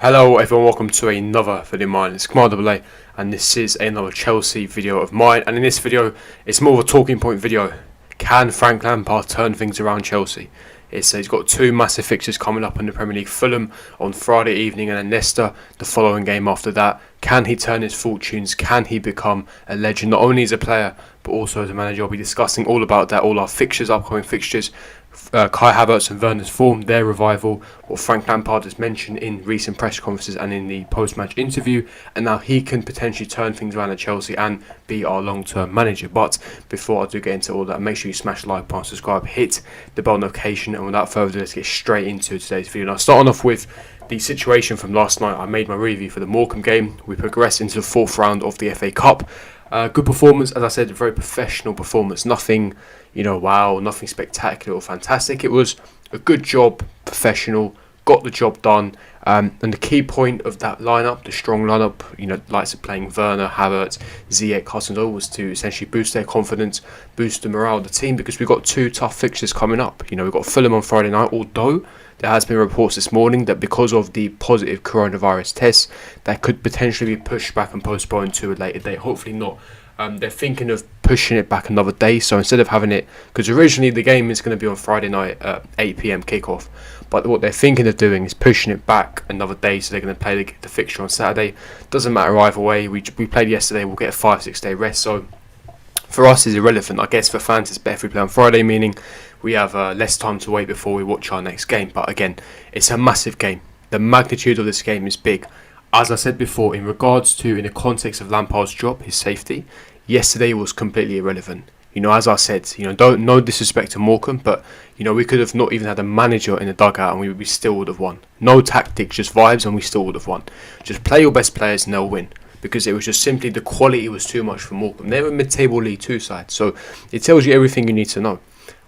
Hello everyone, welcome to another video of mine. It's Kemal AA and this is another Chelsea video of mine, and in this video it's more of a talking point video. Can Frank Lampard turn things around Chelsea? He's got two massive fixtures coming up in the Premier League: Fulham on Friday evening and then Leicester the following game after that. Can he turn his fortunes? Can he become a legend, not only as a player but also as a manager? I'll be discussing all about that, all our fixtures, upcoming fixtures, Kai Havertz and Werner's form, their revival, what Frank Lampard has mentioned in recent press conferences and in the post-match interview, and now he can potentially turn things around at Chelsea and be our long-term manager. But before I do get into all that, make sure you smash the like button, subscribe, hit the bell notification, and without further ado, let's get straight into today's video. Now, starting off with the situation from last night, I made my review for the Morecambe game. We progressed into the fourth round of the FA Cup. Good performance, as I said, a very professional performance. Nothing, wow, nothing spectacular or fantastic. It was a good job, professional, got the job done. And the key point of that lineup, the strong lineup, likes of playing Werner, Havertz, Ziyech, Hudson-Odoi, was to essentially boost their confidence, boost the morale of the team, because we've got two tough fixtures coming up. We've got Fulham on Friday night, although there has been reports this morning that because of the positive coronavirus tests, that could potentially be pushed back and postponed to a later date. Hopefully not. They're thinking of pushing it back another day, so instead of having it, because originally the game is going to be on Friday night at 8 PM kickoff, but what they're thinking of doing is pushing it back another day, so they're going to play the fixture on Saturday. Doesn't matter either way. We played yesterday, we'll get a 5-6 day rest, so for us it's irrelevant. I guess for fans it's better if we play on Friday, meaning we have less time to wait before we watch our next game. But again, it's a massive game. The magnitude of this game is big. As I said before, in regards to, in the context of Lampard's job, his safety, yesterday was completely irrelevant. As I said, no disrespect to Morecambe, but we could have not even had a manager in the dugout and we still would have won. No tactics, just vibes, and we still would have won. Just play your best players and they'll win, because it was just simply the quality was too much for Morecambe. They're a mid-table League 2 side, so it tells you everything you need to know.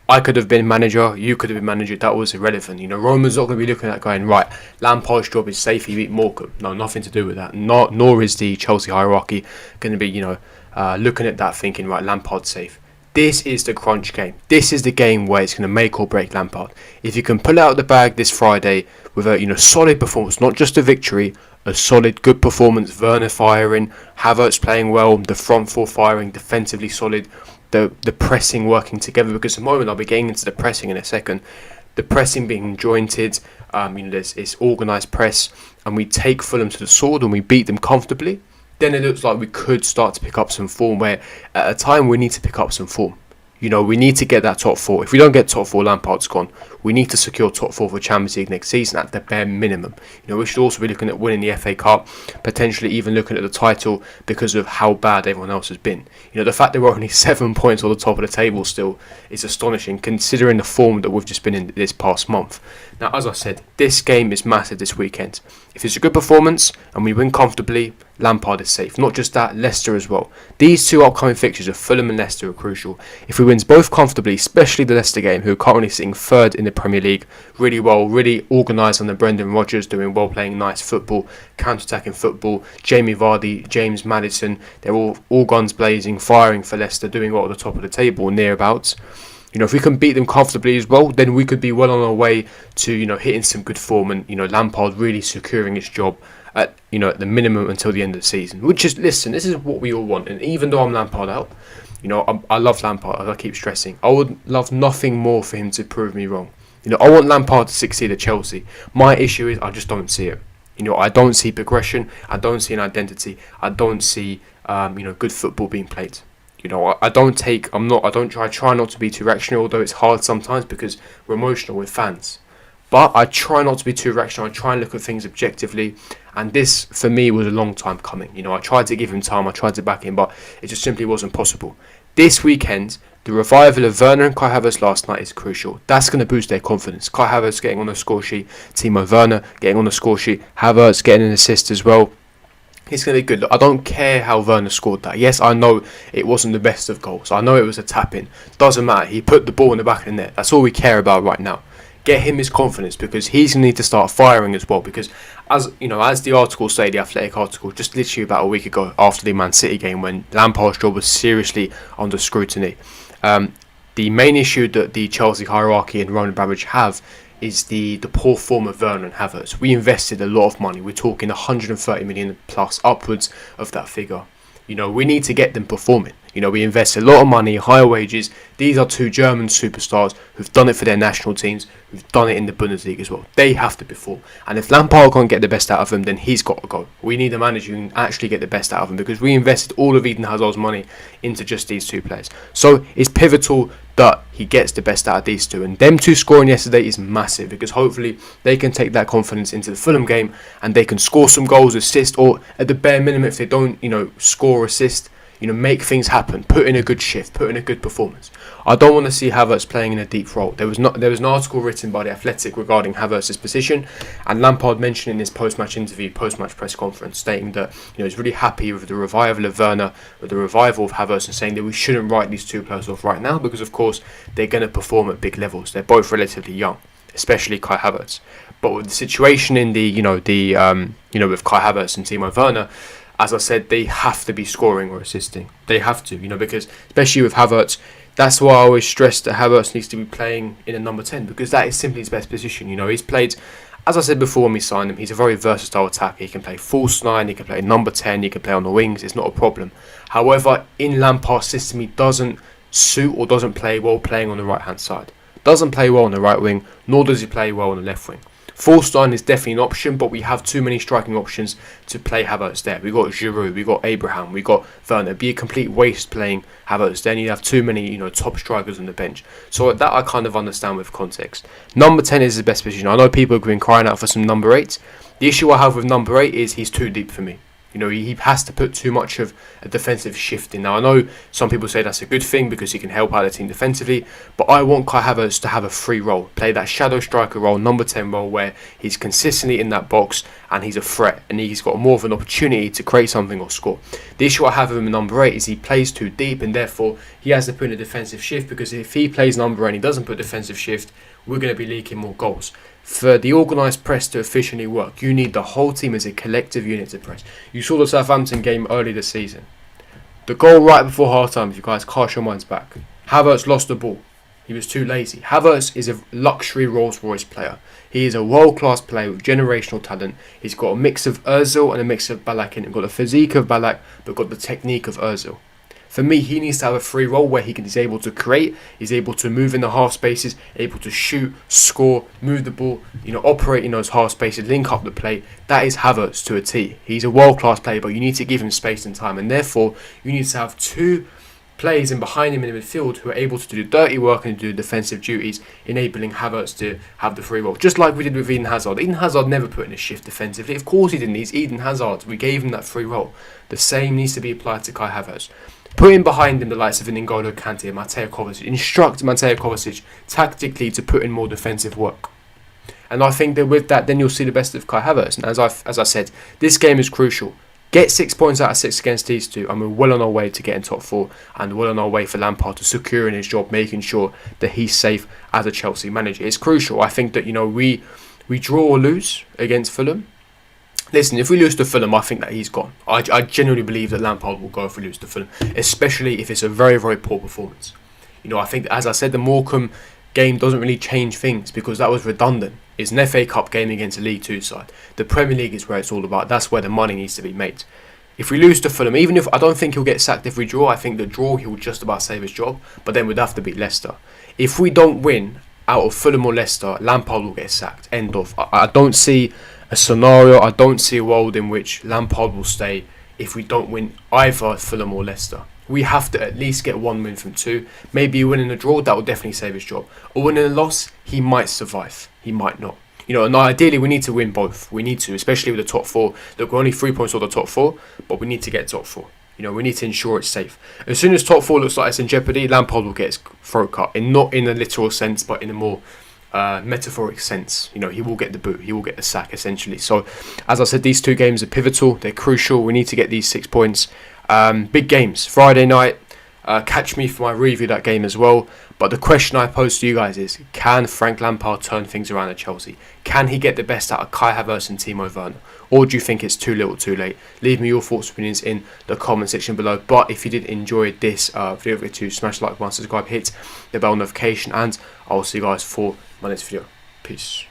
I could have been manager, you could have been manager, that was irrelevant. Roman's not going to be looking at going, right, Lampard's job is safe, he beat Morecambe. No, nothing to do with that. Nor is the Chelsea hierarchy going to be, looking at that thinking, right, Lampard's safe. This is the crunch game. This is the game where it's going to make or break Lampard. If you can pull out the bag this Friday with a solid performance, not just a victory, a solid, good performance, Werner firing, Havertz playing well, the front four firing, defensively solid, the pressing working together, because at the moment I'll be getting into the pressing in a second. The pressing being jointed, it's organised press, and we take Fulham to the sword and we beat them comfortably. Then it looks like we could start to pick up some form, where at a time we need to pick up some form. We need to get that top four. If we don't get top four, Lampard's gone. We need to secure top four for Champions League next season at the bare minimum. We should also be looking at winning the FA Cup, potentially even looking at the title, because of how bad everyone else has been. The fact that we're only 7 points on the top of the table still is astonishing, considering the form that we've just been in this past month. Now, as I said, this game is massive this weekend. If it's a good performance and we win comfortably, Lampard is safe. Not just that, Leicester as well. These two upcoming fixtures of Fulham and Leicester are crucial. If we win both comfortably, especially the Leicester game, who are currently sitting third in the Premier League, really well, really organised under Brendan Rodgers, doing well, playing nice football, counter-attacking football. Jamie Vardy, James Maddison, they're all guns blazing, firing for Leicester, doing well at the top of the table, nearabouts. If we can beat them comfortably as well, then we could be well on our way to, hitting some good form and, Lampard really securing his job at the minimum until the end of the season. Which is, listen, this is what we all want. And even though I'm Lampard out, I love Lampard, as I keep stressing. I would love nothing more for him to prove me wrong. I want Lampard to succeed at Chelsea. My issue is I just don't see it. I don't see progression. I don't see an identity. I don't see, good football being played. I try not to be too reactionary, although it's hard sometimes because we're emotional with fans. But I try not to be too reactionary. I try and look at things objectively. And this, for me, was a long time coming. I tried to give him time. I tried to back him, but it just simply wasn't possible. This weekend, the revival of Werner and Kai Havertz last night is crucial. That's going to boost their confidence. Kai Havertz getting on the score sheet. Timo Werner getting on the score sheet. Havertz getting an assist as well. It's going to be good. Look, I don't care how Werner scored that. Yes, I know it wasn't the best of goals. I know it was a tap-in. Doesn't matter. He put the ball in the back of the net. That's all we care about right now. Get him his confidence, because he's going to need to start firing as well. Because, as the article say, the Athletic article, just literally about a week ago after the Man City game, when Lampard's job was seriously under scrutiny, the main issue that the Chelsea hierarchy and Roman Abramovich have is the poor form of Werner and Havertz. We invested a lot of money. We're talking 130 million plus, upwards of that figure. We need to get them performing. We invest a lot of money, higher wages. These are two German superstars who've done it for their national teams, who've done it in the Bundesliga as well. They have to perform. And if Lampard can't get the best out of them, then he's got to go. We need a manager who can actually get the best out of them, because we invested all of Eden Hazard's money into just these two players. So it's pivotal that he gets the best out of these two. And them two scoring yesterday is massive, because hopefully they can take that confidence into the Fulham game and they can score some goals, assist, or at the bare minimum, if they don't, score or assist, make things happen, put in a good shift, put in a good performance. I don't want to see Havertz playing in a deep role. There was an article written by The Athletic regarding Havertz's position, and Lampard mentioned in his post-match interview, post-match press conference, stating that he's really happy with the revival of Werner, with the revival of Havertz, and saying that we shouldn't write these two players off right now, because of course they're going to perform at big levels. They're both relatively young, especially Kai Havertz. But with the situation in with Kai Havertz and Timo Werner, as I said, they have to be scoring or assisting. They have to, because especially with Havertz, that's why I always stress that Havertz needs to be playing in a number 10, because that is simply his best position. He's played, as I said before when we signed him, he's a very versatile attacker. He can play false 9, he can play number 10, he can play on the wings. It's not a problem. However, in Lampard's system, he doesn't suit or doesn't play well playing on the right-hand side. Doesn't play well on the right wing, nor does he play well on the left wing. False 9 is definitely an option, but we have too many striking options to play Havertz there. We've got Giroud, we've got Abraham, we've got Werner. It'd be a complete waste playing Havertz. Then you have too many, top strikers on the bench. So that I kind of understand with context. Number 10 is the best position. I know people have been crying out for some number 8s. The issue I have with number 8 is he's too deep for me. He has to put too much of a defensive shift in. Now, I know some people say that's a good thing because he can help out the team defensively, but I want Kai Havertz to have a free role, play that shadow striker role, number 10 role, where he's consistently in that box and he's a threat and he's got more of an opportunity to create something or score. The issue I have with him in number 8 is he plays too deep, and therefore he has to put in a defensive shift, because if he plays number 8 and he doesn't put defensive shift, we're going to be leaking more goals. For the organised press to efficiently work, you need the whole team as a collective unit to press. You saw the Southampton game early this season. The goal right before half-time, if you guys cast your minds back, Havertz lost the ball. He was too lazy. Havertz is a luxury Rolls-Royce player. He is a world-class player with generational talent. He's got a mix of Ozil and a mix of Ballack in him. Got the physique of Ballack, but got the technique of Ozil. For me, he needs to have a free role where he's able to create, he's able to move in the half spaces, able to shoot, score, move the ball, operate in those half spaces, link up the play. That is Havertz to a T. He's a world-class player, but you need to give him space and time, and therefore you need to have two players in behind him in the midfield who are able to do dirty work and do defensive duties, enabling Havertz to have the free role. Just like we did with Eden Hazard. Eden Hazard never put in a shift defensively. Of course he didn't. He's Eden Hazard. We gave him that free role. The same needs to be applied to Kai Havertz. Putting behind him the likes of N'Golo Kante and Mateo Kovacic. Instruct Mateo Kovacic tactically to put in more defensive work. And I think that with that, then you'll see the best of Kai Havertz. And as I said, this game is crucial. Get 6 points out of 6 against these two, and we're well on our way to getting top 4, and well on our way for Lampard to securing his job, making sure that he's safe as a Chelsea manager. It's crucial. I think that we draw or lose against Fulham. Listen, if we lose to Fulham, I think that he's gone. I genuinely believe that Lampard will go if we lose to Fulham, especially if it's a very, very poor performance. I think that, as I said, the Morecambe game doesn't really change things because that was redundant. It's an FA Cup game against a League 2 side. The Premier League is where it's all about. That's where the money needs to be made. If we lose to Fulham, even if I don't think he'll get sacked if we draw, I think the draw he'll just about save his job, but then we'd have to beat Leicester. If we don't win out of Fulham or Leicester, Lampard will get sacked. End of. I don't see a scenario, I don't see a world in which Lampard will stay if we don't win either Fulham or Leicester. We have to at least get 1 win from 2. Maybe a win and a draw, that will definitely save his job. A win and a loss, he might survive. He might not. And ideally we need to win both. We need to, especially with the top 4. Look, we're only 3 points off the top 4, but we need to get top 4. We need to ensure it's safe. As soon as top 4 looks like it's in jeopardy, Lampard will get his throat cut. And not in a literal sense, but in a more metaphoric sense. He will get the boot. He will get the sack, essentially. So, as I said, these 2 games are pivotal. They're crucial. We need to get these 6 points. Big games. Friday night. Catch me for my review of that game as well. But the question I pose to you guys is, can Frank Lampard turn things around at Chelsea? Can he get the best out of Kai Havertz and Timo Werner? Or do you think it's too little too late? Leave me your thoughts and opinions in the comment section below. But if you did enjoy this video, to smash the like button, subscribe, hit the bell notification, and I'll see you guys for my next video. Peace.